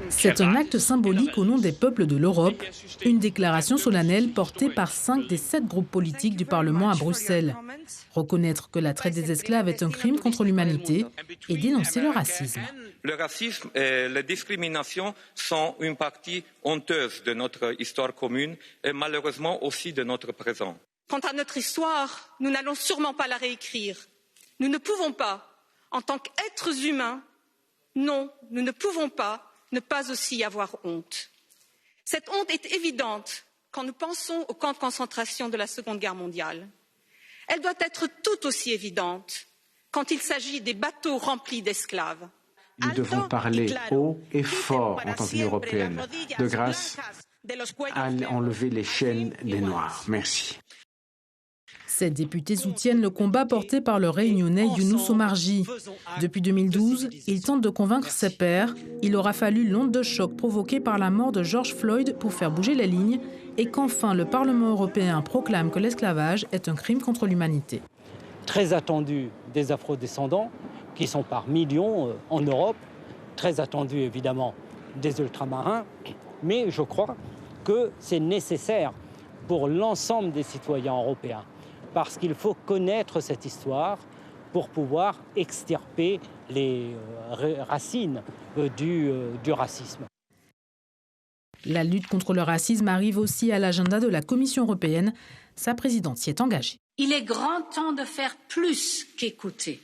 C'est un acte symbolique au nom des peuples de l'Europe, une déclaration solennelle portée par 5 des 7 groupes politiques du Parlement à Bruxelles. Reconnaître que la traite des esclaves est un crime contre l'humanité et dénoncer le racisme. Le racisme et la discrimination sont une partie honteuse de notre histoire commune et malheureusement aussi de notre présent. Quant à notre histoire, nous n'allons sûrement pas la réécrire. Nous ne pouvons pas, en tant qu'êtres humains, non, nous ne pouvons pas ne pas aussi avoir honte. Cette honte est évidente quand nous pensons aux camps de concentration de la Seconde Guerre mondiale. Elle doit être tout aussi évidente quand il s'agit des bateaux remplis d'esclaves. Nous devons parler haut et fort en tant qu'Union européenne, de grâce à enlever les chaînes des Noirs. Merci. Ces députés soutiennent le combat porté par le réunionnais Younous Omarjee. Depuis 2012, il tente de convaincre ses pairs. Il aura fallu l'onde de choc provoquée par la mort de George Floyd pour faire bouger les lignes et qu'enfin le Parlement européen proclame que l'esclavage est un crime contre l'humanité. Très attendu des afrodescendants, qui sont par millions en Europe, très attendu évidemment des ultramarins, mais je crois que c'est nécessaire pour l'ensemble des citoyens européens, parce qu'il faut connaître cette histoire pour pouvoir extirper les racines du racisme. La lutte contre le racisme arrive aussi à l'agenda de la Commission européenne. Sa présidente s'y est engagée. Il est grand temps de faire plus qu'écouter,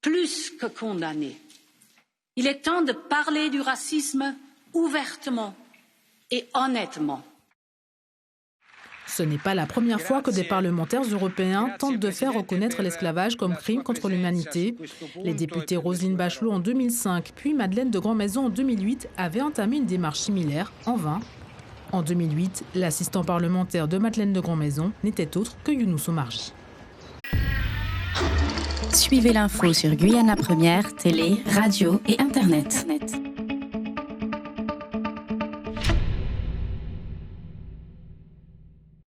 plus que condamner. Il est temps de parler du racisme ouvertement et honnêtement. Ce n'est pas la première fois que des parlementaires européens tentent de faire reconnaître l'esclavage comme crime contre l'humanité. Les députés Roselyne Bachelot en 2005 puis Madeleine de Grandmaison en 2008 avaient entamé une démarche similaire, en vain. En 2008, l'assistant parlementaire de Madeleine de Grandmaison n'était autre que Younous Omarjee. Suivez l'info sur Guyana Première, télé, radio et Internet.